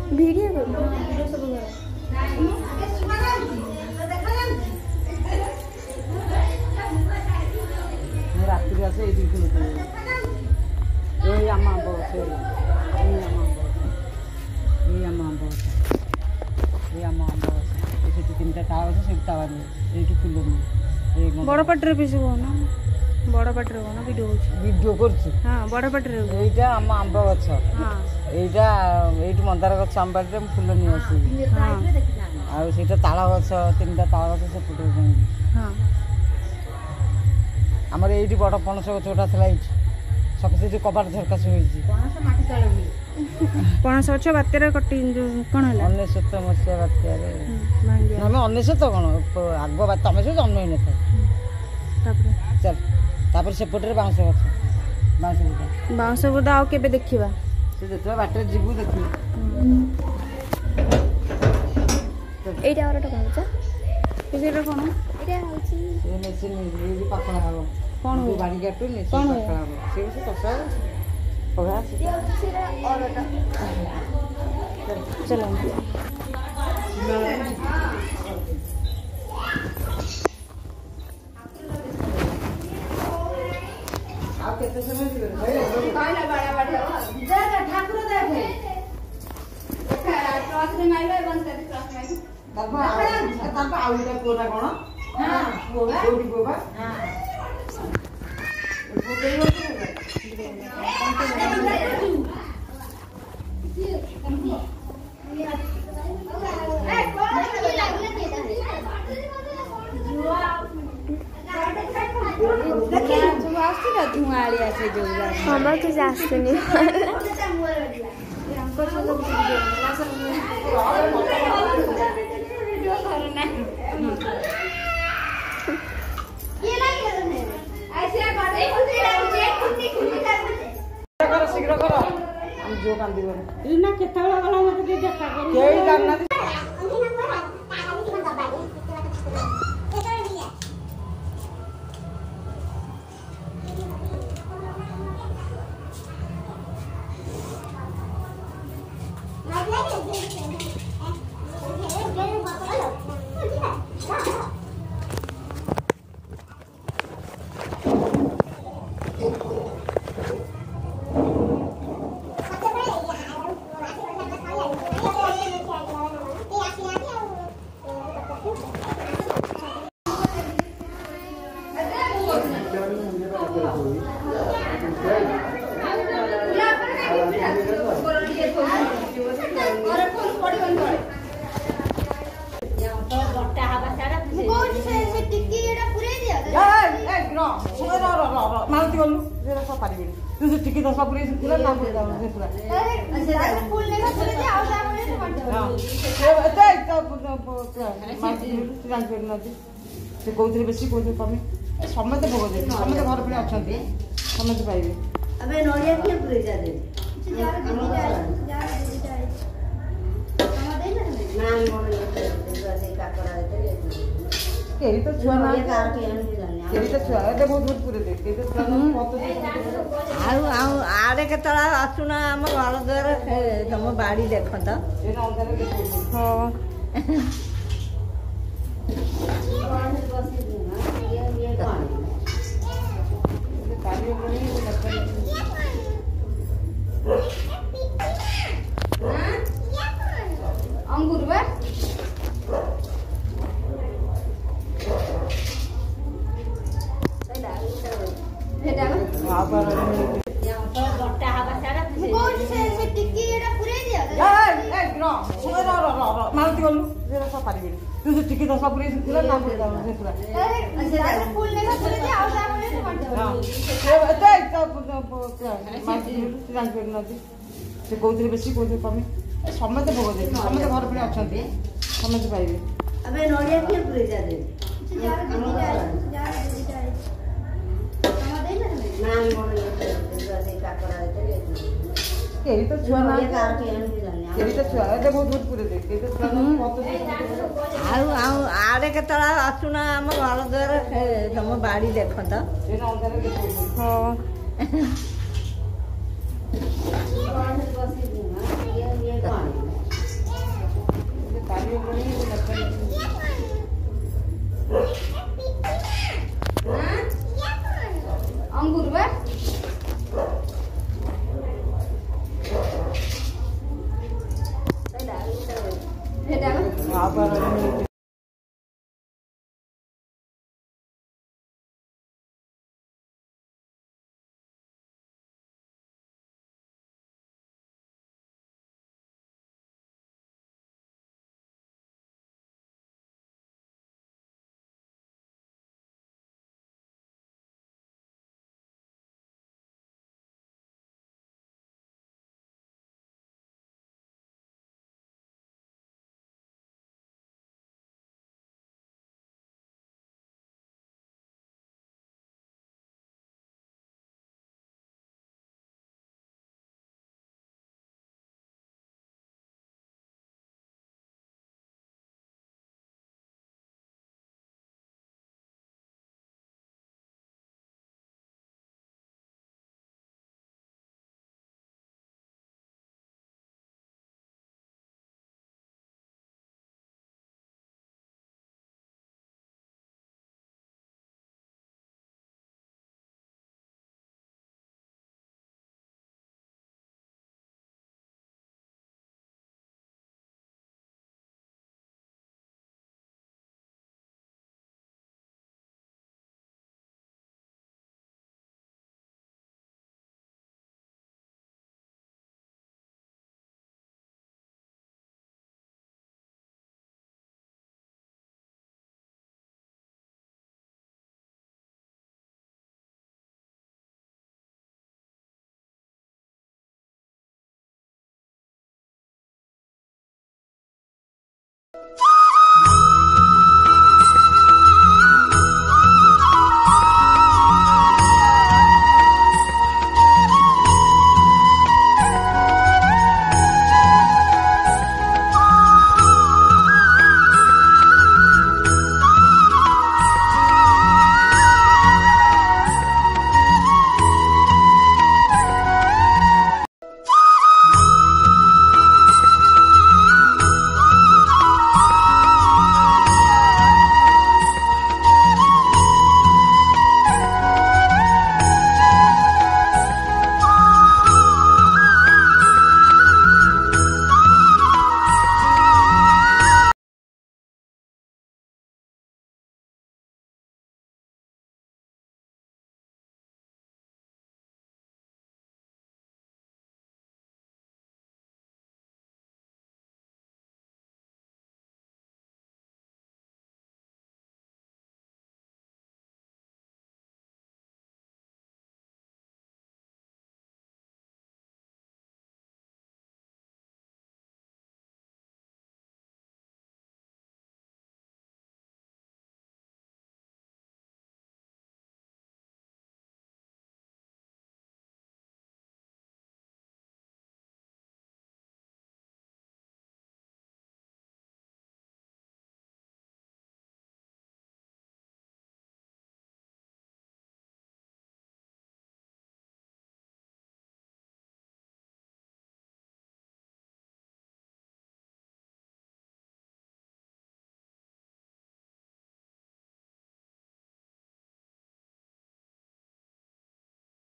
Video रात आसे ये आम आंब ये आम आंब ये आम आंब से तीन टा ताल से तावा ये फुल बड़ पाटर भी सब ना बड़ पाटर ना वीडियो कर हाँ बड़ पाटर यहीटा आम आंब गछ हाँ এইটা এইটি মন্দার গছ আম্বাড়িতে ফুল নিয়ে আসি আর সেইটা তাଳ গছ তিনটা তাଳ গছ সেপটে হ্যাঁ আমার এইটি বড় পণস গছ ওটা ଥିଲା এইটি সব সেটি কবাট ঝরকা হয়েছি পণস মাটি তଳେ ହୁଏ পণস গছ বাତ୍ୟାରେ କଟି কোন ହେଲା 19 ମସିହା ବାତ୍ୟାରେ ଆମେ 19 କଣ ଆଗ ତମେ ସବୁ ଜନ୍ମ ହେଇନଥାଏ ତାପରେ ଚାଲ ତାପରେ ସେପଟରେ ବାଉଁଶ ଗଛ ବାଉଁଶ ବୁଦା ଆଉ କେବେ ଦେଖିବା से देखो बाटर जीवु देखि एटा औरटा कहछ एटा कोन एटा होछि ये मेसिन ये भी पकड़ा हबो कोन हो बाड़ी काटू ने से पकड़ा हबो से से कसा पकड़ा ये होछि औरटा चलो आप केते समय दिले काला बड़ा बड़ा जगह ठाकुर देखे टॉस रे माइलो बंद कर टॉस माइलो तापा आउटा कोना कोन हां कोडी गोबा हां धुआली आसे जो हमरा तो जास्ते नहीं शीघ्र कर हम जो कांदी बोल इना केतला वाला मते देखा कर केई करना मालती बोलू जेरा सब पारी तू से टिकी तो सब पूरी खुला ना पूरी दाव से पूरा अरे फूल लेगा फूल दे आउ जा बोले तो मत हां ए तो जान पे ना से कोउतरे बेसी कोउतरे कमी समते भोग दे समते घर पे अछंती समते पाइबे अबे नोरिया के पूरे जा दे जा केही तो छुआ ना केही तो छुआ दे बहुत बहुत पूरे दे केही तो छुआ ना मत आड़े के तला आसुना हम घर द्वार तुम बाड़ी देख तो हाँ अंगूर बा मालती बोलू जेरा सब पारी तू से टिकी तो सब पूरी खुला ना पूरी दाव से पूरा फूल लेगा फूल दे आउ जा बोले तो मत हां ए तो मालती जान पे ना से कोउतरे बेसी कोउतरे कमी ସମସ୍ତେ ଭୋଗ ଦେବେ ସମସ୍ତେ ଘର ପୁଣି ଅଛନ୍ତି ସମସ୍ତେ ପାଇବେ। ଆମେ ନଡ଼ିଆ କିଏ ପୁରେଇ ଦେବେ କେହି ତ ଛୁଆ କେହି ତ ଛୁଆ ଏବେ ବହୁତ ବହୁତ ପୁରେଇ ଦେବେ କେହି ତ ଛୁଆ ଆଉ ଆଡ଼େ କେତେବେଳେ ଆସୁନ ଆମ ଘର ଦ୍ୱାର ତମ ବାଡ଼ି ଦେଖ ତ। ହଁ अंगूर बा आप